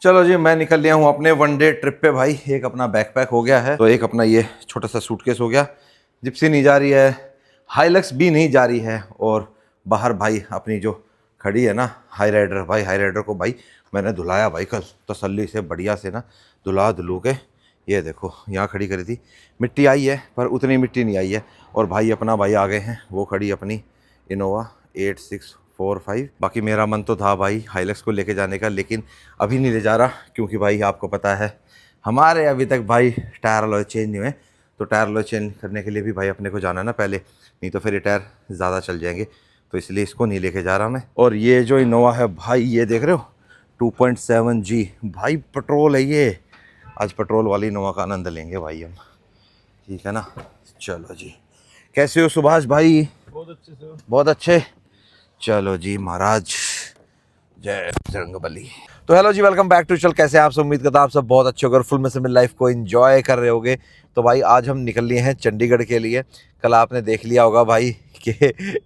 चलो जी, मैं निकल लिया हूँ अपने वनडे ट्रिप पे भाई। एक अपना बैकपैक हो गया है, तो एक अपना ये छोटा सा सूटकेस हो गया। जिप्सी नहीं जा रही है, हाईलक्स भी नहीं जा रही है, और बाहर भाई अपनी जो खड़ी है ना हाई राइडर, भाई हाई राइडर को भाई मैंने धुलाया भाई कल तसल्ली से बढ़िया से ना, धुलू के। ये देखो यहाँ खड़ी करी थी, मिट्टी आई है पर उतनी मिट्टी नहीं आई है। और भाई अपना भाई आ गए हैं, वो खड़ी अपनी इनोवा 8645। बाकी मेरा मन तो था भाई हाईलक्स को लेके जाने का, लेकिन अभी नहीं ले जा रहा, क्योंकि भाई आपको पता है हमारे अभी तक भाई टायर अलॉय चेंज नहीं हुए। तो टायर अलॉय चेंज करने के लिए भी भाई अपने को जाना है ना पहले, नहीं तो फिर ये टायर ज़्यादा चल जाएंगे। तो इसलिए इसको नहीं लेके जा रहा मैं। और ये जो इनोवा है भाई, ये देख रहे हो 2.7G भाई पेट्रोल है ये। आज पेट्रोल वाली इनोवा का आनंद लेंगे भाई हम, ठीक है ना। चलो जी, कैसे हो सुभाष भाई? बहुत अच्छे से। बहुत अच्छे। चलो जी महाराज, जय बजरंगबली। तो हेलो जी, वेलकम बैक टू चल। कैसे आप सब? उम्मीद करता आप सब बहुत अच्छे होकर फुल में से अपनी लाइफ को एंजॉय कर रहे होगे। तो भाई आज हम निकल लिए हैं चंडीगढ़ के लिए। कल आपने देख लिया होगा भाई कि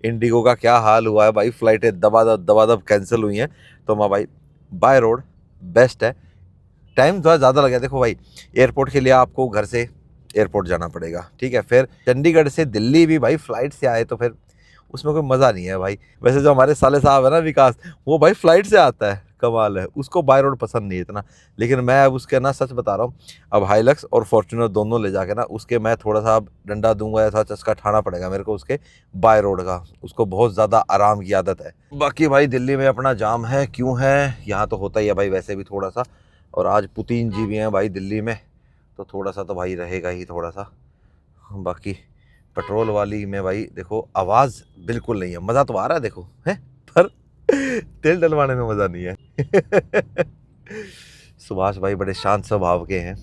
इंडिगो का क्या हाल हुआ है भाई, फ्लाइटें दबादब कैंसिल हुई हैं। तो मैं भाई बाय रोड बेस्ट है। टाइम थोड़ा ज़्यादा लगा, देखो भाई एयरपोर्ट के लिए आपको घर से एयरपोर्ट जाना पड़ेगा, ठीक है। फिर चंडीगढ़ से दिल्ली भी भाई फ्लाइट से आए तो फिर उसमें कोई मज़ा नहीं है भाई। वैसे जो हमारे साले साहब है ना विकास, वो भाई फ्लाइट से आता है, कमाल है, उसको बाय रोड पसंद नहीं है इतना। लेकिन मैं अब उसके ना सच बता रहा हूँ, अब हाईलक्स और फॉर्च्यूनर दोनों ले जाके ना उसके मैं थोड़ा सा अब डंडा दूंगा, ऐसा चस्का ठाना पड़ेगा मेरे को उसके बाय रोड का। उसको बहुत ज़्यादा आराम की आदत है। बाकी भाई दिल्ली में अपना जाम है, क्यों है यहाँ तो होता ही है भाई वैसे भी थोड़ा सा। और आज पुतिन जी भी हैं भाई दिल्ली में, तो थोड़ा सा तो भाई रहेगा ही थोड़ा सा। बाकी पेट्रोल वाली में भाई देखो आवाज़ बिल्कुल नहीं है, मज़ा तो आ रहा है देखो है, पर तेल डलवाने में मज़ा नहीं है। सुभाष भाई बड़े शांत स्वभाव के हैं,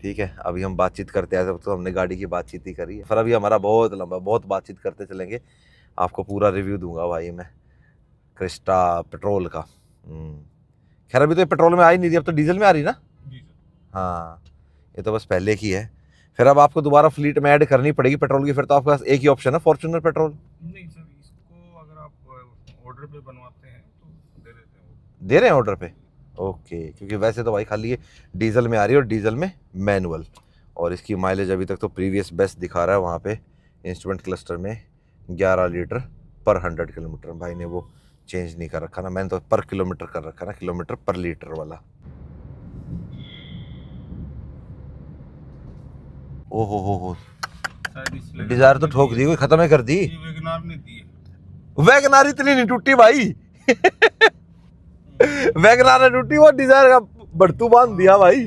ठीक है। अभी हम बातचीत करते हैं, तो हमने गाड़ी की बातचीत ही करी है, फिर अभी हमारा बहुत लंबा, बहुत बातचीत करते चलेंगे। आपको पूरा रिव्यू दूंगा भाई मैं क्रिस्टा पेट्रोल का। खैर अभी तो ये पेट्रोल में आ ही नहीं रही, अब तो डीजल में आ रही ना। हाँ, ये तो बस पहले की है। फिर अब आपको दोबारा फ्लीट में ऐड करनी पड़ेगी पेट्रोल की। फिर तो आपके पास एक ही ऑप्शन है, फॉर्च्यूनर पेट्रोल। नहीं सर, इसको अगर आप ऑर्डर पे बनवाते हैं तो दे देते हैं वो। दे रहे हैं ऑर्डर पे? ओके, क्योंकि वैसे तो भाई खाली ये डीजल में आ रही है, और डीजल में मैनुअल। और इसकी माइलेज अभी तक तो प्रीवियस बेस्ट दिखा रहा है वहाँ पे इंस्ट्रूमेंट क्लस्टर में 11 लीटर पर 100 किलोमीटर। भाई ने वो चेंज नहीं कर रखा ना, मैंने तो पर किलोमीटर कर रखा ना, किलोमीटर पर लीटर वाला। ओहो हो, डिजायर तो ठोक दी, कोई खत्म है कर दी। ये वैगनार ने दी है। वैगनार इतनी नहीं टूटी भाई। वैगनार ने टूटी, वो डिजायर का बड़तू बांध दिया भाई,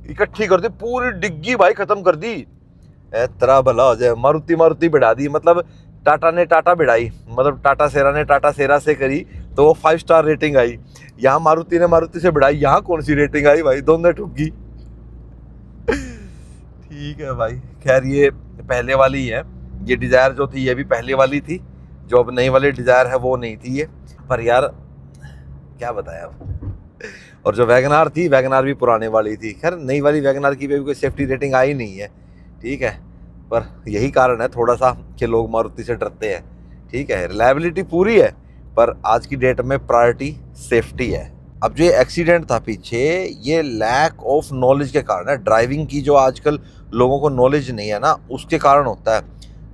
इकट्ठी कर दी पूरी डिग्गी भाई, खत्म कर दी। तेरा भला हो जाए, मारुति बढ़ा दी, मतलब टाटा ने टाटा बढ़ाई, मतलब टाटा सेरा ने टाटा सेरा से करी तो वो 5 स्टार रेटिंग आई। यहाँ मारुति ने मारुति से बढ़ाई, यहाँ कौन सी रेटिंग आई भाई, दोनों ठुकी। ठीक है भाई, खैर ये पहले वाली है। ये डिजायर जो थी ये भी पहले वाली थी, जो अब नई वाली डिजायर है वो नहीं थी ये। पर यार क्या बताया अब। और जो वैगनार थी, वैगनार भी पुराने वाली थी। खैर नई वाली वैगनार की भी कोई सेफ्टी रेटिंग आई नहीं है, ठीक है। पर यही कारण है थोड़ा सा कि लोग मारुति से डरते हैं, ठीक है। रिलायबिलिटी पूरी है, पर आज की डेट में प्रायोरिटी सेफ्टी है। अब जो ये एक्सीडेंट था पीछे, ये लैक ऑफ नॉलेज के कारण है। ड्राइविंग की जो आजकल लोगों को नॉलेज नहीं है ना, उसके कारण होता है।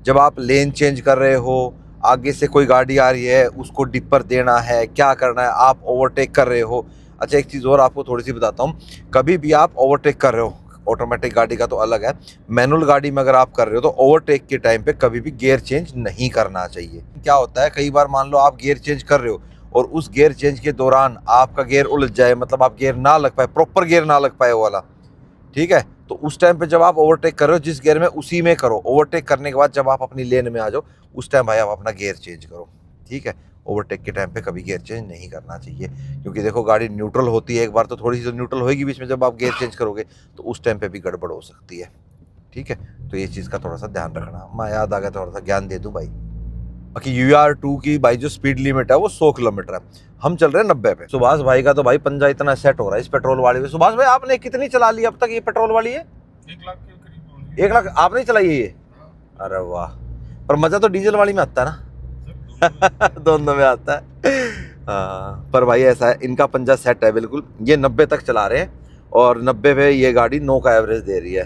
जब आप लेन चेंज कर रहे हो, आगे से कोई गाड़ी आ रही है, उसको डिपर देना है, क्या करना है, आप ओवरटेक कर रहे हो। अच्छा एक चीज़ और आपको थोड़ी सी बताता हूँ, कभी भी आप ओवरटेक कर रहे हो, ऑटोमेटिक गाड़ी का तो अलग है, मैनुअल गाड़ी में अगर आप कर रहे हो तो ओवरटेक के टाइम पे कभी भी गियर चेंज नहीं करना चाहिए। क्या होता है कई बार मान लो आप गियर चेंज कर रहे हो और उस गियर चेंज के दौरान आपका गियर उलझ जाए, मतलब आप गियर ना लग पाए, प्रॉपर गियर ना लग पाए वो वाला, ठीक है। तो उस टाइम पे जब आप ओवरटेक कर रहे हो, जिस गियर में उसी में करो। ओवरटेक करने के बाद जब आप अपनी लेन में आ जाओ, उस टाइम भाई आप अपना गियर चेंज करो, ठीक है। ओवरटेक के टाइम पे कभी गियर चेंज नहीं करना चाहिए, क्योंकि देखो गाड़ी न्यूट्रल होती है एक बार, तो थोड़ी सी तो न्यूट्रल होगी बीच में, जब आप गियर चेंज करोगे तो उस टाइम पे भी गड़बड़ हो सकती है, ठीक है। तो ये चीज़ का थोड़ा सा ध्यान रखना। मैं याद आ गया, थोड़ा सा ज्ञान दे दूँ भाई। बाकी UR2 की भाई जो स्पीड लिमिट है वो 100 किलोमीटर है, हम चल रहे हैं 90 पे। सुभाष भाई का तो भाई पंजा इतना सेट हो रहा है इस पेट्रोल वाली में। सुभाष भाई आपने कितनी चला ली अब तक ये पेट्रोल वाली है? 1 लाख के करीब। 1 लाख आपने चलाई है ये? अरे वाह, पर मजा तो डीजल वाली में आता है ना। दोनों में आता है। पर भाई ऐसा है, इनका पंजा सेट है बिल्कुल। ये 90 तक चला रहे हैं और 90 पे ये गाड़ी 9 का एवरेज दे रही है,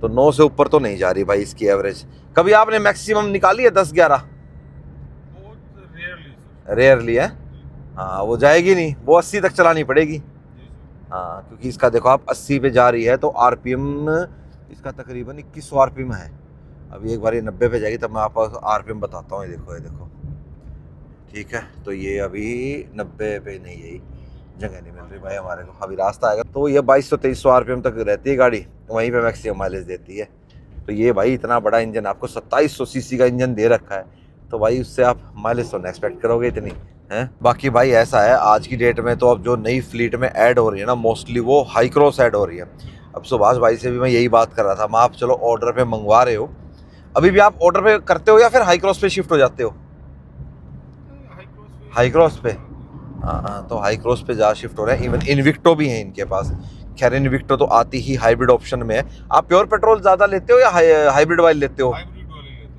तो 9 से ऊपर तो नहीं जा रही भाई इसकी एवरेज। कभी आपने मैक्सिमम निकाली है 10-11? बहुत रेयरली रेयरली है। हाँ वो जाएगी नहीं, वो 80 तक चलानी पड़ेगी। हाँ क्योंकि इसका देखो आप 80 पे जा रही है तो आरपीएम इसका तकरीबन 2100 आरपीएम है। अभी एक बार ये 90 पे जाएगी तब मैं आपको आरपीएम बताता हूँ। ये देखो ठीक है, तो ये अभी 90 पे नहीं, यही जगह नहीं मिल रही भाई हमारे को, अभी रास्ता आएगा तो ये 2200-2300 आरपीएम तक रहती है गाड़ी, वहीं पे मैक्सिमम माइलेज देती है। तो ये भाई इतना बड़ा इंजन आपको 2700 सीसी का इंजन दे रखा है, तो भाई उससे आप माइलेज तो नहीं एक्सपेक्ट करोगे इतनी है। बाकी भाई ऐसा है आज की डेट में तो अब जो नई फ्लीट में ऐड हो रही है ना, मोस्टली वो हाई क्रॉस ऐड हो रही है। अब सुभाष भाई से भी मैं यही बात कर रहा था, मैं आप चलो ऑर्डर पे मंगवा रहे हो, अभी भी आप ऑर्डर पे करते हो या फिर हाई क्रॉस पे शिफ्ट हो जाते हो? हाई क्रॉस पे, हाँ तो हाई क्रॉस पे ज़्यादा शिफ्ट हो रहे हैं। इवन इन्विक्टो भी है इनके पास, खैर इन्विक्टो तो आती ही हाइब्रिड ऑप्शन में है। आप प्योर पेट्रोल ज़्यादा लेते हो या हाइब्रिड वाली लेते हो?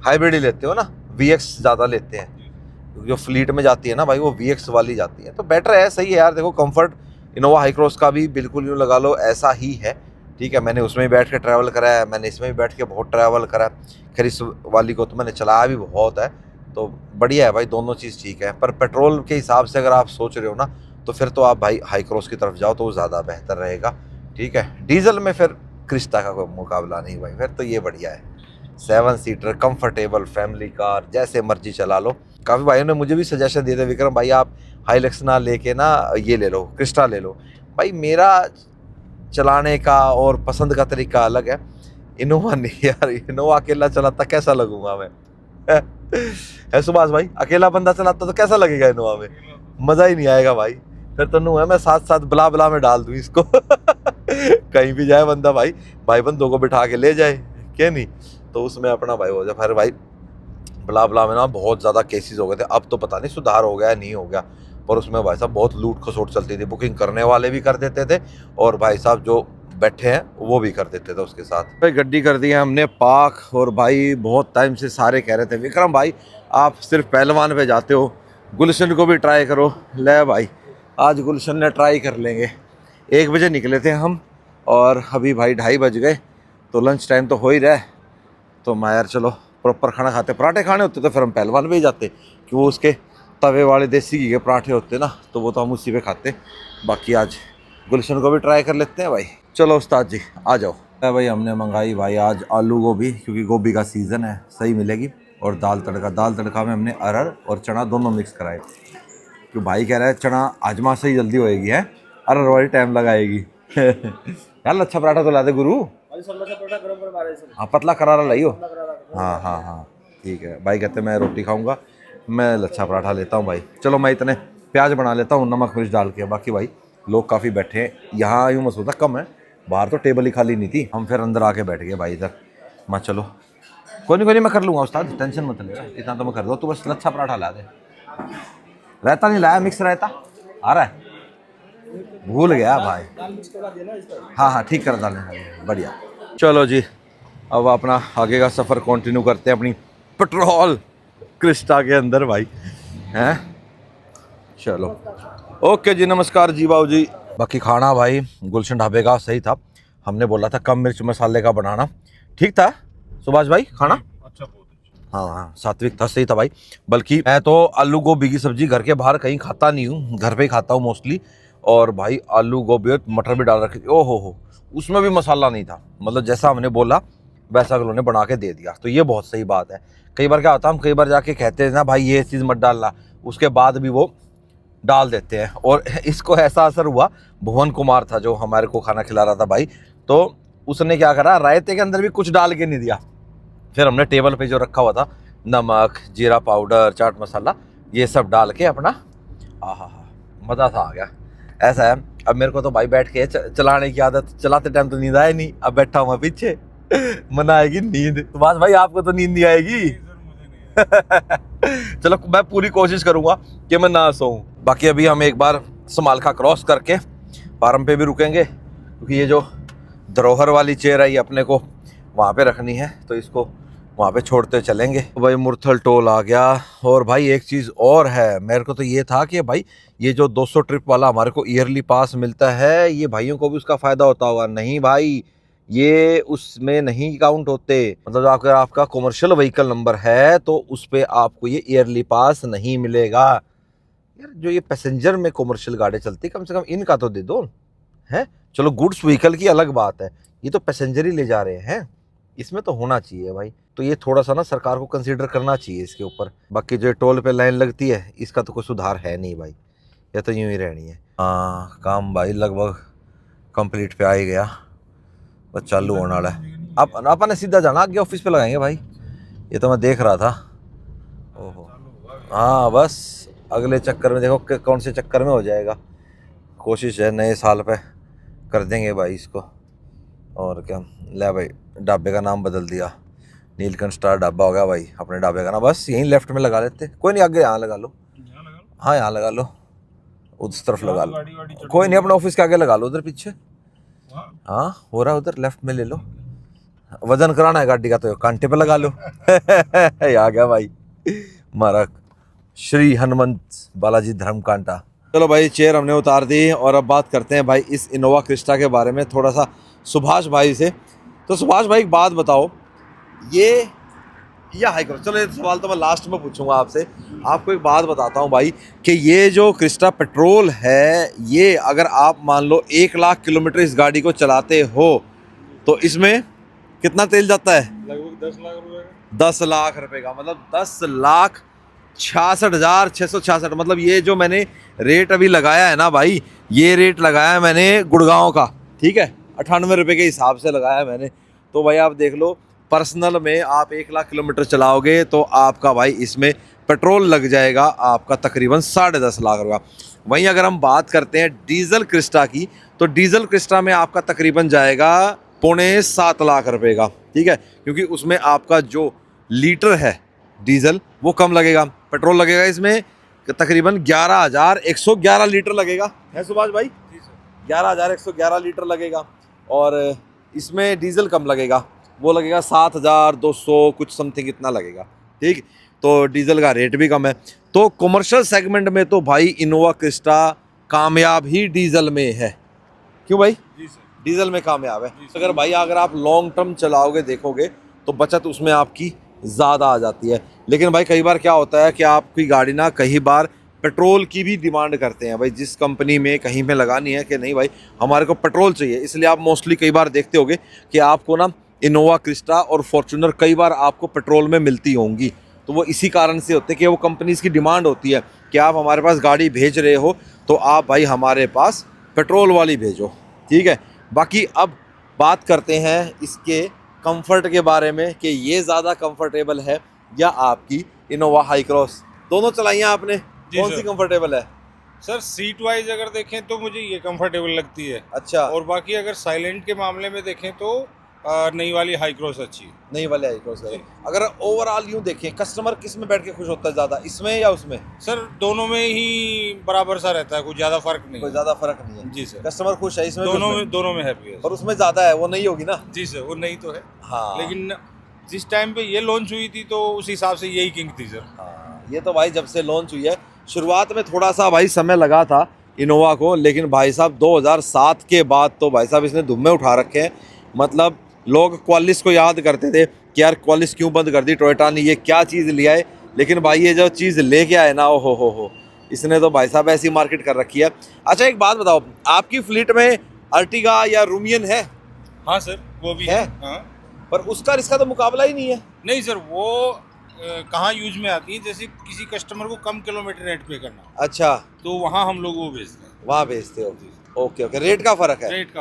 हाइब्रिड ही लेते हो ना, VX ज़्यादा लेते हैं, जो फ्लीट में जाती है ना भाई वो VX वाली जाती है, तो बेटर है, सही है यार। देखो कंफर्ट इनोवा हाई क्रॉस का भी बिल्कुल यूँ लगा लो ऐसा ही है, ठीक है। मैंने उसमें भी बैठ के ट्रैवल करा है, मैंने इसमें भी बैठ के बहुत ट्रैवल करा है, खैर इस वाली को तो मैंने चलाया भी बहुत है, तो बढ़िया है भाई, दोनों चीज़ ठीक है। पर पेट्रोल के हिसाब से अगर आप सोच रहे हो ना तो फिर तो आप भाई हाई क्रॉस की तरफ जाओ तो वो ज़्यादा बेहतर रहेगा, ठीक है। डीजल में फिर क्रिस्टा का कोई मुकाबला नहीं भाई, फिर तो ये बढ़िया है। 7 सीटर कंफर्टेबल फैमिली कार, जैसे मर्जी चला लो। काफ़ी भाइयों ने मुझे भी सजेशन दिए थे, विक्रम भाई आप हाइलक्स ना लेके ना ये ले लो, क्रिस्टा ले लो। भाई मेरा चलाने का और पसंद का तरीका अलग है, इनोवा नहीं यार, इनोवा अकेला चलाता कैसा लगूंगा मैं है सुभाष भाई, अकेला बंदा चलाता तो कैसा लगेगा इनोवा में, मज़ा ही नहीं आएगा भाई। फिर तो नू है मैं साथ साथ बुला बुला में डाल दूँ इसको कहीं भी जाए बंदा भाई बंदों को बिठा के ले जाए, क्या नहीं, तो उसमें अपना भाई हो जाए। फिर भाई बुला बुला में ना बहुत ज़्यादा केसेस हो गए थे, अब तो पता नहीं सुधार हो गया नहीं हो गया, पर उसमें भाई साहब बहुत लूट खसोट चलती थी। बुकिंग करने वाले भी कर देते थे और भाई साहब जो बैठे हैं वो भी कर देते थे उसके साथ। भाई गड्डी कर दी है हमने पार्क, और भाई बहुत टाइम से सारे कह रहे थे विक्रम भाई आप सिर्फ पहलवान पे जाते हो, गुलशन को भी ट्राई करो। ले भाई आज गुलशन ने ट्राई कर लेंगे। 1 बजे निकले थे हम और अभी भाई 2:30 बज गए, तो लंच टाइम तो हो ही रहा है, तो मैं यार चलो प्रॉपर खाना खाते। पराठे खाने होते तो फिर हम पहलवान पे ही जाते, कि वो उसके तवे वाले देसी घी के पराठे होते ना, तो वो तो हम उसी पे खाते। बाकी आज गुलशन को भी ट्राई कर लेते हैं भाई। चलो उस्ताद जी आ जाओ। भाई हमने मंगाई भाई आज आलू गोभी, क्योंकि गोभी का सीज़न है, सही मिलेगी, और दाल तड़का में हमने अरहर और चना दोनों मिक्स कराए, क्योंकि भाई कह रहा है चना आजमा से ही जल्दी होएगी है, अरहर वाली टाइम लगाएगी यार लच्छा पराठा तो ला दे गुरु, हाँ पतला करारा लाइयो। हाँ ठीक है भाई, कहते मैं रोटी खाऊंगा, मैं लच्छा पराठा लेता हूँ भाई। चलो मैं इतने प्याज बना लेता हूँ नमक मिर्च डाल के। बाकी भाई लोग काफ़ी बैठे हैं यहाँ, यूँ मसूदा कम है, बाहर तो टेबल ही खाली नहीं थी, हम फिर अंदर आके बैठ गए भाई इधर। मैं चलो कोई नहीं मैं कर लूँगा उस्ताद, टेंशन मत ले, इतना तो मैं कर दूँ, तू बस लच्छा पराठा ला दे। रहता नहीं लाया, मिक्स रहता आ रहा है, भूल गया भाई। हाँ ठीक कर डालें, बढ़िया। चलो जी अब अपना आगे का सफ़र कंटिन्यू करते हैं अपनी पेट्रोल क्रिस्टा के अंदर भाई हैं। चलो ओके जी, नमस्कार जी बाबू जी। बाकी खाना भाई गुलशन ढाबे का सही था, हमने बोला था कम मिर्च मसाले का बनाना, ठीक था सुभाष भाई खाना? अच्छा, बहुत अच्छा। हाँ सात्विक था, सही था भाई। बल्कि मैं तो आलू गोभी की सब्जी घर के बाहर कहीं खाता नहीं हूँ, घर पे ही खाता हूँ मोस्टली। और भाई आलू गोभी और मटर भी डाल रखे थे, ओ हो उसमें भी मसाला नहीं था, मतलब जैसा हमने बोला वैसा उन्होंने बना के दे दिया, तो ये बहुत सही बात है। कई बार क्या होता है, हम कई बार जाके कहते हैं ना भाई ये चीज़ मत डालना, उसके बाद भी वो डाल देते हैं। और इसको ऐसा असर हुआ, भुवन कुमार था जो हमारे को खाना खिला रहा था भाई, तो उसने क्या करा, रायते के अंदर भी कुछ डाल के नहीं दिया। फिर हमने टेबल पे जो रखा हुआ था नमक जीरा पाउडर चाट मसाला ये सब डाल के अपना मज़ा सा आ गया। ऐसा है, अब मेरे को तो भाई बैठ के चलाने की आदत, चलाते टाइम तो नींद आए नहीं, अब बैठा हुआ पीछे मना आएगी नींद। तो बस भाई आपको तो नींद नहीं आएगी चलो मैं पूरी कोशिश करूंगा कि मैं ना सोऊं। बाकी अभी हम एक बार समालखा क्रॉस करके पारम पे भी रुकेंगे, क्योंकि ये जो धरोहर वाली चेयर है ये अपने को वहाँ पे रखनी है, तो इसको वहाँ पे छोड़ते चलेंगे। भाई मुरथल टोल आ गया। और भाई एक चीज़ और है, मेरे को तो ये था कि भाई ये जो 200 ट्रिप वाला हमारे को ईयरली पास मिलता है, ये भाइयों को भी उसका फ़ायदा होता होगा। नहीं भाई, ये उसमें नहीं काउंट होते। मतलब अगर आपका कॉमर्शियल व्हीकल नंबर है तो उस पर आपको ये ईयरली पास नहीं मिलेगा। यार जो ये पैसेंजर में कॉमर्शियल गाड़ी चलती है, कम से कम इनका तो दे दो है। चलो गुड्स व्हीकल की अलग बात है, ये तो पैसेंजर ही ले जा रहे हैं, इसमें तो होना चाहिए भाई। तो ये थोड़ा सा ना सरकार को कंसीडर करना चाहिए इसके ऊपर। बाकी जो टोल पे लाइन लगती है इसका तो कोई सुधार है नहीं भाई, ये तो यूं ही रहनी है। हाँ काम भाई लगभग कंप्लीट पे आ ही गया, बस चालू होने वाला है। अब अपन सीधा जाना आगे ऑफिस पे लगाएंगे भाई, ये तो मैं देख रहा था। ओहो हाँ, बस अगले चक्कर में देखो कौन से चक्कर में हो जाएगा। कोशिश है नए साल पे कर देंगे भाई इसको। और क्या, ले भाई ढाबे का नाम बदल दिया, नीलकंठ स्टार ढाबा हो गया भाई अपने ढाबे का ना। बस यहीं लेफ्ट में लगा लेते, कोई नहीं आगे यहाँ लगा लो। हाँ यहाँ लगा लो, उस तरफ लगा लो, कोई नहीं अपने ऑफिस के आगे लगा लो, उधर पीछे। हाँ हो रहा है उधर, लेफ्ट में ले लो। वजन कराना है गाड़ी का तो कांटे पे लगा लो। आ गया भाई हमारा श्री हनुमंत बालाजी धर्म कांटा। चलो भाई चेयर हमने उतार दी और अब बात करते हैं भाई इस इनोवा क्रिस्टा के बारे में थोड़ा सा सुभाष भाई से। तो सुभाष भाई एक बात बताओ, ये हाई करो, चलो ये सवाल तो मैं लास्ट में पूछूंगा आपसे। आपको एक बात बताता हूँ भाई कि ये जो क्रिस्टा पेट्रोल है, ये अगर आप मान लो 1 लाख किलोमीटर इस गाड़ी को चलाते हो तो इसमें कितना तेल जाता है? लगभग 10 लाख रुपए का। 10 लाख रुपए का, मतलब 10,66,666। मतलब ये जो मैंने रेट अभी लगाया है ना भाई, ये रेट लगाया है मैंने गुड़गांव का, ठीक है, 98 रुपये के हिसाब से लगाया है मैंने। तो भाई आप देख लो, पर्सनल में आप 1 लाख किलोमीटर चलाओगे तो आपका भाई इसमें पेट्रोल लग जाएगा आपका तकरीबन 10.5 लाख रुपया। वहीं अगर हम बात करते हैं डीजल क्रिस्टा की, तो डीजल क्रिस्टा में आपका तकरीबन जाएगा 6.25 लाख रुपए का, ठीक है, क्योंकि उसमें आपका जो लीटर है डीजल वो कम लगेगा। पेट्रोल लगेगा इसमें तकरीबन 11,111 लीटर लगेगा, है सुभाष भाई? 11,111 लीटर लगेगा। और इसमें डीजल कम लगेगा, वो लगेगा 7,200 कुछ समथिंग इतना लगेगा, ठीक। तो डीजल का रेट भी कम है। तो कमर्शियल सेगमेंट में तो भाई इनोवा क्रिस्टा कामयाब ही डीजल में है। क्यों भाई? जी सर, डीजल में कामयाब है। अगर भाई अगर आप लॉन्ग टर्म चलाओगे देखोगे तो बचत उसमें आपकी ज़्यादा आ जाती है। लेकिन भाई कई बार क्या होता है कि आपकी गाड़ी ना कई बार पेट्रोल की भी डिमांड करते हैं भाई, जिस कंपनी में कहीं पे लगानी है कि नहीं भाई हमारे को पेट्रोल चाहिए, इसलिए आप मोस्टली कई बार देखते होगे कि आपको ना इनोवा क्रिस्टा और फॉर्च्यूनर कई बार आपको पेट्रोल में मिलती होंगी। तो वो इसी कारण से होते हैं कि वो कंपनीज़ की डिमांड होती है कि आप हमारे पास गाड़ी भेज रहे हो तो आप भाई हमारे पास पेट्रोल वाली भेजो, ठीक है। बाकी अब बात करते हैं इसके कंफर्ट के बारे में कि ये ज़्यादा कंफर्टेबल है या आपकी इनोवा हाई क्रॉस। दोनों चलाई हैं आपने, कौन सी कंफर्टेबल है? सर सीट वाइज अगर देखें तो मुझे ये कंफर्टेबल लगती है। अच्छा, और बाकी अगर साइलेंट के मामले में देखें तो नई वाली हाई क्रॉस अच्छी है। नई वाली हाई क्रॉस है। अगर ओवरऑल यूँ देखें कस्टमर किस में बैठ के खुश होता है ज़्यादा, इसमें या उसमें? सर दोनों में ही बराबर सा रहता है, कुछ ज़्यादा फर्क नहीं कोई है। ज़्यादा फर्क नहीं है। जी सर, कस्टमर खुश है इसमें, दोनों में हैप्पी है। और उसमें ज़्यादा है, वो नहीं होगी ना। जी सर, वो नहीं तो है। हाँ, लेकिन जिस टाइम पे ये लॉन्च हुई थी तो उस हिसाब से यही किंग थी सर। हाँ, ये तो भाई जब से लॉन्च हुई है, शुरुआत में थोड़ा सा भाई समय लगा था इनोवा को, लेकिन भाई साहब 2007 के बाद तो भाई साहब इसने धुम्मे उठा रखे हैं। मतलब लोग क्वालिस को याद करते थे कि यार क्वालिस क्यों बंद कर दी टोयोटा ने, ये क्या चीज़ लिया है। लेकिन भाई ये जो चीज़ लेके आए ना, ओ हो, इसने तो भाई साहब ऐसी मार्केट कर रखी है। अच्छा एक बात बताओ, आपकी फ्लीट में अर्टिगा या रूमियन है? हाँ सर, वो भी है? हाँ। पर उसका इसका तो मुकाबला ही नहीं है। नहीं सर, वो कहाँ यूज में आती है, जैसे किसी कस्टमर को कम किलोमीटर रेट पे करना, अच्छा, तो वहाँ हम लोग वो भेजते हैं। वहाँ भेजते हो? ओके, रेट का फ़र्क है। रेट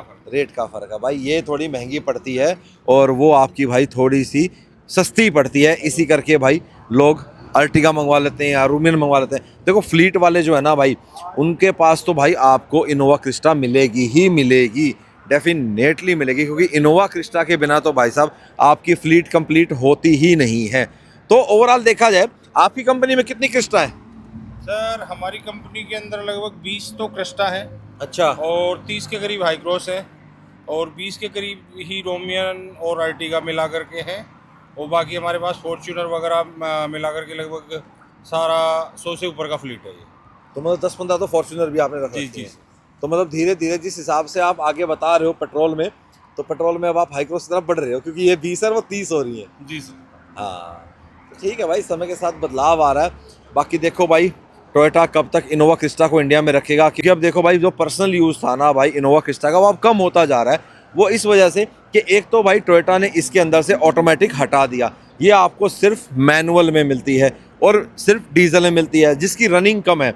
का फर्क है भाई, ये थोड़ी महंगी पड़ती है और वो आपकी भाई थोड़ी सी सस्ती पड़ती है, इसी करके भाई लोग अर्टिगा मंगवा लेते हैं या रूमियन मंगवा लेते हैं। देखो फ्लीट वाले जो है ना भाई, उनके पास तो भाई आपको इनोवा क्रिस्टा मिलेगी ही मिलेगी, डेफिनेटली मिलेगी, क्योंकि इनोवा क्रिस्टा के बिना तो भाई साहब आपकी फ्लीट कंप्लीट होती ही नहीं है। तो ओवरऑल देखा जाए आपकी कंपनी में कितनी क्रिस्टा है? सर हमारी कंपनी के अंदर लगभग 20 तो क्रिस्टा है। अच्छा, और 30 के करीब हाई क्रॉस है और 20 के करीब ही रोमियन और अर्टिगा मिला करके हैं। और बाकी हमारे पास फॉर्च्यूनर वगैरह मिलाकर के लगभग सारा 100 से ऊपर का फ्लीट है ये। तो मतलब 10-15 तो फॉर्च्यूनर भी आपने रख जी रखी जी है। तो मतलब धीरे धीरे जिस हिसाब से आप आगे बता रहे हो पेट्रोल में, तो पेट्रोल में अब आप हाई क्रॉस की तरफ बढ़ रहे हो, क्योंकि ये 20 है वो 30 हो रही है। जी सर। हाँ तो ठीक है भाई, समय के साथ बदलाव आ रहा है। बाकी देखो भाई टोयोटा कब तक इनोवा क्रिस्टा को इंडिया में रखेगा, क्योंकि अब देखो भाई जो पर्सनल यूज़ था ना भाई इनोवा क्रिस्टा का, वो अब कम होता जा रहा है। वो इस वजह से कि एक तो भाई टोयोटा ने इसके अंदर से ऑटोमेटिक हटा दिया, ये आपको सिर्फ मैनुअल में मिलती है और सिर्फ डीजल में मिलती है, जिसकी रनिंग कम है।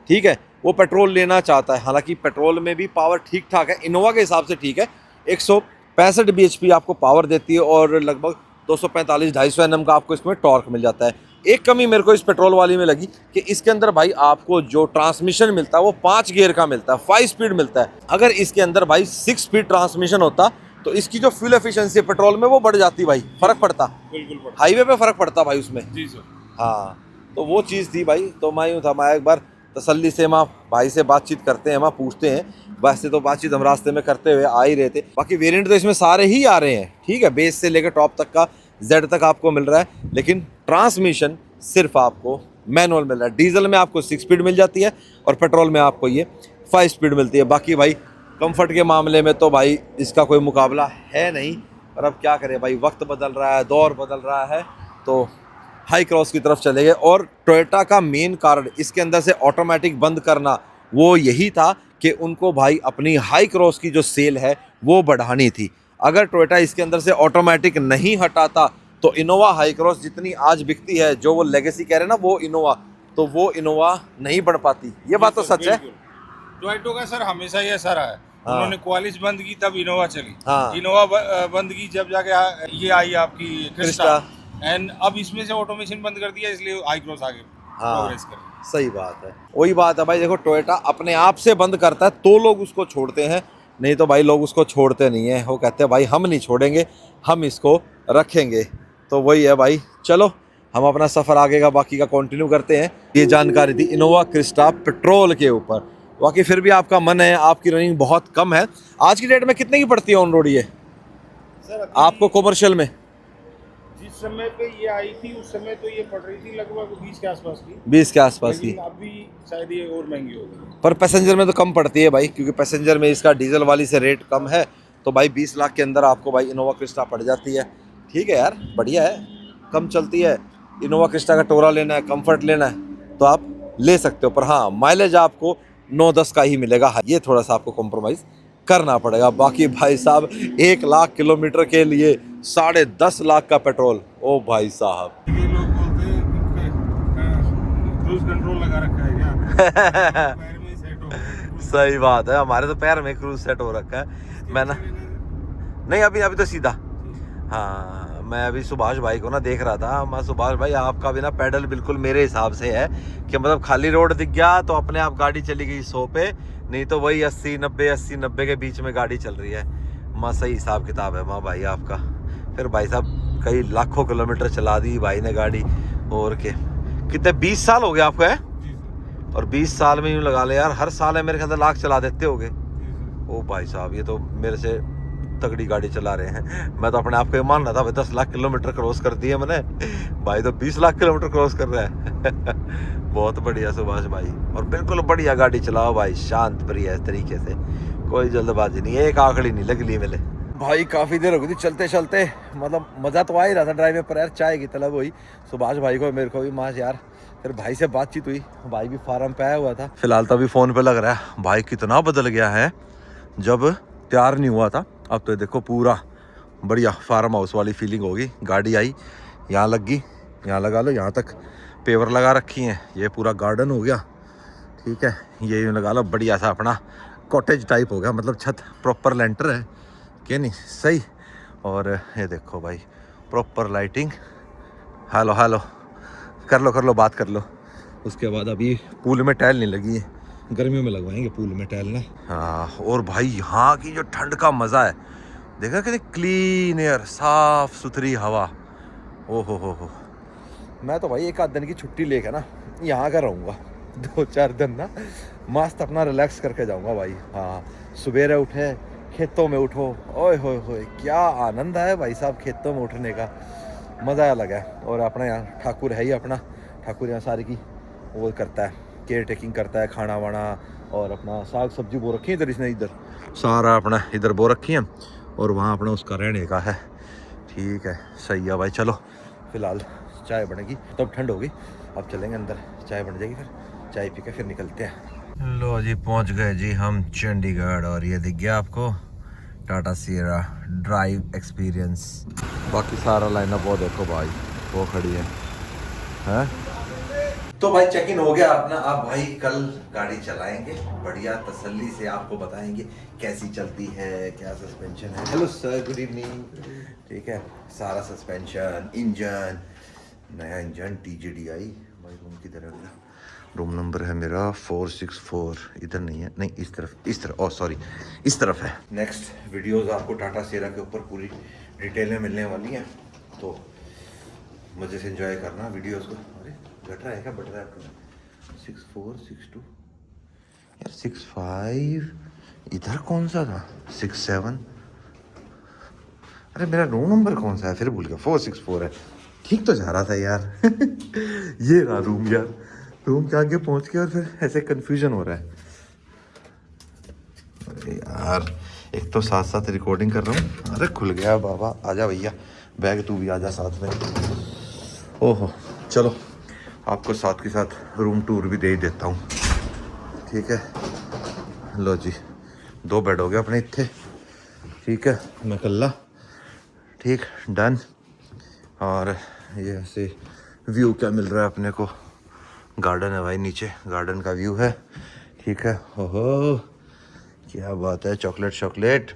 ठीक है, वो पेट्रोल लेना चाहता है, हालांकि पेट्रोल में भी पावर ठीक ठाक है, इनोवा के हिसाब से ठीक है। 165 bhp आपको पावर देती है और लगभग 245-250 Nm का आपको इसमें टॉर्क मिल जाता है। एक कमी मेरे को इस पेट्रोल वाली में लगी कि इसके अंदर भाई आपको जो ट्रांसमिशन मिलता है वो 5 गियर का मिलता है, 5 स्पीड मिलता है। अगर इसके अंदर भाई 6 स्पीड ट्रांसमिशन होता तो इसकी जो फ्यूल एफिशिएंसी है पेट्रोल में वो बढ़ जाती भाई, फर्क पड़ता, बिल्कुल हाईवे पे फर्क पड़ता भाई उसमें। जी सर। हाँ तो वो चीज़ थी भाई। तो मैं यूँ था, मैं एक बार तसल्ली से माँ भाई से बातचीत करते हैं, माँ पूछते हैं, वैसे तो बातचीत हम रास्ते में करते हुए आ ही रहे थे। बाकी वेरिएंट तो इसमें सारे ही आ रहे हैं, ठीक है, बेस से लेकर टॉप तक का जेड तक आपको मिल रहा है, लेकिन ट्रांसमिशन सिर्फ आपको मैनुअल मिल रहा है। डीजल में आपको 6 स्पीड मिल जाती है और पेट्रोल में आपको ये 5 स्पीड मिलती है। बाकी भाई कंफर्ट के मामले में तो भाई इसका कोई मुकाबला है नहीं। और अब क्या करें भाई, वक्त बदल रहा है, दौर बदल रहा है, तो हाई क्रॉस की तरफ चले गए। और टोयोटा का मेन कारण इसके अंदर से ऑटोमेटिक बंद करना वो यही था कि उनको भाई अपनी हाई क्रॉस की जो सेल है वो बढ़ानी थी। अगर टोयोटा इसके अंदर से ऑटोमेटिक नहीं हटाता तो इनोवा हाई क्रॉस जितनी आज बिकती है, जो वो लेगेसी कह रहे हैं ना वो इनोवा, तो वो इनोवा नहीं बढ़ पाती। ये बात तो सच है। टोयोटा का सर हमेशा ही ऐसा रहा है। हाँ। उन्होंने क्वालिस बंद की तब इनोवा चली। हाँ। इनोवा बंद की जब जाके ये आई आपकी क्रिस्टा, क्रिस्टा। एंड अब इसमें से ऑटोमेशन बंद कर दिया, इसलिए हाई क्रॉस आगे प्रोग्रेस कर रही है। सही बात है, वही बात है भाई। देखो टोयोटा अपने आप से बंद करता है तो लोग उसको छोड़ते हैं, नहीं तो भाई लोग उसको छोड़ते नहीं है। वो कहते हैं भाई हम नहीं छोड़ेंगे, हम इसको रखेंगे। तो वही है भाई। चलो हम अपना सफ़र आगे का बाकी का कंटिन्यू करते हैं। ये जानकारी थी इनोवा क्रिस्टा पेट्रोल के ऊपर। बाकी फिर भी आपका मन है, आपकी रनिंग बहुत कम है। आज की डेट में कितने की पड़ती है ऑन रोड ये सर आपको कॉमर्शियल में? जिस समय पे ये आई थी उस समय तो ये पड़ रही थी लगभग 20 के आसपास की। 20 के आसपास की, लेकिन अभी शायद ये और महंगी हो गई। पर पैसेंजर में तो कम पड़ती है भाई, क्योंकि पैसेंजर में इसका डीजल वाली से रेट कम है। तो भाई 20 लाख के अंदर आपको भाई इनोवा क्रिस्टा पड़ जाती है। ठीक है यार, बढ़िया है, कम चलती है। इनोवा क्रिस्टा का टोरा लेना है, कंफर्ट लेना है तो आप ले सकते हो, पर हाँ माइलेज आपको 9-10 का ही मिलेगा। ये थोड़ा सा आपको कॉम्प्रोमाइज़ करना पड़ेगा। बाकी भाई साहब 1 लाख किलोमीटर के लिए 10.5 लाख का पेट्रोल, ओ भाई साहब। ये लोग बोलते हैं कि क्रूज कंट्रोल लगा रखा है क्या? पैर में सेट हो गया। सही बात है, हमारे तो पैर में क्रूज सेट हो रखा है। मैं ना नहीं, अभी तो सीधा। हाँ मैं अभी सुभाष भाई को ना देख रहा था। मैं सुभाष भाई आपका भी ना पैडल बिल्कुल मेरे हिसाब से है कि मतलब खाली रोड दिख गया तो अपने आप गाड़ी चली गई 100 पे, नहीं तो वही 80-90 के बीच में गाड़ी चल रही है। माँ सही हिसाब किताब है माँ भाई आपका। फिर भाई साहब कई लाखों किलोमीटर चला दी भाई ने गाड़ी। और के कितने 20 साल हो गए आपको है? और 20 साल में यूँ लगा ले यार, हर साल है मेरे ख्याल से लाख चला देते होगे। ओ भाई साहब ये तो मेरे से तगड़ी गाड़ी चला रहे हैं। मैं तो अपने आप को ये मान रहा था भाई 10 लाख किलोमीटर क्रॉस कर दिए मैंने, भाई तो 20 लाख किलोमीटर क्रॉस कर रहा है। बहुत बढ़िया सुभाष भाई, और बिल्कुल बढ़िया गाड़ी चलाओ भाई, शांत प्रिय है तरीके से, कोई जल्दबाजी नहीं, एक आखड़ी नहीं लगली मेरे भाई। काफ़ी देर हो गई थी चलते चलते, मतलब मज़ा तो आ ही रहा था ड्राइव में, पर यार चाय की तलब हुई सुभाष भाई को, मेरे को भी माँ यार। फिर भाई से बातचीत हुई, भाई भी फार्म पे आया हुआ था। फिलहाल तो अभी फ़ोन पे लग रहा है भाई कितना बदल गया है, जब तैयार नहीं हुआ था अब तो देखो पूरा बढ़िया फार्म हाउस वाली फीलिंग होगी। गाड़ी आई, यहाँ लग गई, यहाँ लगा लो, यहाँ तक पेवर लगा रखी हैं, ये पूरा गार्डन हो गया। ठीक है, ये यूँ लगा लो बढ़िया सा अपना कॉटेज टाइप हो गया, मतलब छत प्रॉपर लेंटर है कि नहीं, सही। और ये देखो भाई प्रॉपर लाइटिंग। हेलो हेलो कर लो बात कर लो। उसके बाद अभी पूल में टाइल नहीं लगी है, गर्मियों में लगवाएंगे पूल में टाइल ना। हाँ, और भाई यहाँ की जो ठंड का मज़ा है, देखा कितनी क्लीन एयर, साफ सुथरी हवा। ओ हो। मैं तो भाई 1 आध दिन की छुट्टी लेके ना यहाँ का रहूँगा 2-4 दिन ना, मस्त अपना रिलैक्स करके जाऊँगा भाई। हाँ सवेरे उठे खेतों में उठो, ओए होए क्या आनंद है भाई साहब खेतों में उठने का। मज़ा अलग है। और अपना यहाँ ठाकुर है ही अपना, ठाकुर यहाँ सारी की वो करता है, केयर टेकिंग करता है, खाना वाना और अपना साग सब्जी बो रखी है इधर, इसने इधर सारा अपना इधर बो रखी है और वहाँ अपना उसका रहने का है। ठीक है, सही है भाई। चलो फिलहाल चाय बनेगी, तब ठंड होगी, अब चलेंगे अंदर, चाय बन जाएगी, फिर चाय पी के फिर निकलते हैं। लो जी पहुँच गए जी हम चंडीगढ़ और ये दिख गया आपको टाटा सियरा ड्राइव एक्सपीरियंस। बाकी सारा लाइनअप वो देखो भाई, वो खड़ी है। तो भाई चेक इन हो गया अपना। अब भाई कल गाड़ी चलाएंगे बढ़िया तसल्ली से, आपको बताएंगे कैसी चलती है, क्या सस्पेंशन है। Hello sir, good evening. ठीक है, सारा सस्पेंशन, इंजन, नया इंजन TJDI। भाई रूम किधर है मेरा? रूम नंबर है मेरा 464। इधर नहीं है, नहीं इस तरफ, ओह सॉरी इस तरफ है। नेक्स्ट वीडियोस आपको टाटा सियरा के ऊपर पूरी डिटेल में मिलने वाली हैं, तो मज़े से एंजॉय करना वीडियोस को। अरे घट रहा है क्या, बढ़ रहा है? 6462 यार, 65 इधर कौन सा था? 67, अरे मेरा रूम नंबर कौन सा है, फिर भूल गया। 464 है, ठीक तो जा रहा था यार। ये रहा रूम यार, रूम के आगे पहुंच के और फिर ऐसे कंफ्यूजन हो रहा है। अरे यार, एक तो साथ साथ रिकॉर्डिंग कर रहा हूँ। अरे खुल गया बाबा, आजा भैया, बैग तू भी आजा साथ में। ओहो, चलो आपको साथ के साथ रूम टूर भी दे ही देता हूँ। ठीक है, लो जी 2 बेड हो गए अपने इत्थे। ठीक है, मैं कल्ला, ठीक डन। और ये ऐसे व्यू क्या मिल रहा है अपने को, गार्डन है भाई नीचे, गार्डन का व्यू है। ठीक है, ओहो क्या बात है, चॉकलेट चॉकलेट,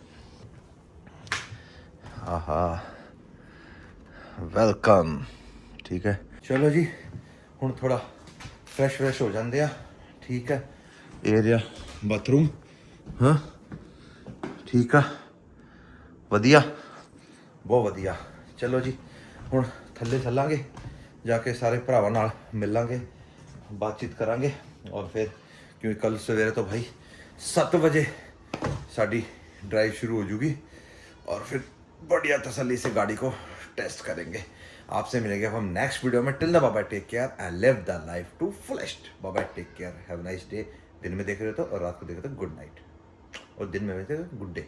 आहा वेलकम। ठीक है, चलो जी हुण थोड़ा फ्रेश हो जाते हैं। ठीक है, एरिया बाथरूम, हाँ ठीक है, वधिया, बहुत वधिया। चलो जी हुण थल्ले चलांगे, जाके सारे भरावां नाल मिलांगे, बातचीत करांगे और फिर क्योंकि कल सवेरे तो भाई 7 बजे साड़ी ड्राइव शुरू हो जूगी और फिर बढ़िया तसल्ली से गाड़ी को टेस्ट करेंगे। आपसे मिलेंगे हम नेक्स्ट वीडियो में। Till the bye bye, take care and live the life to fullest. Bye bye, take care, have a nice day. दिन में देख रहे हो तो और रात को देख रहे हो तो गुड नाइट, और दिन में देख रहे हो गुड डे।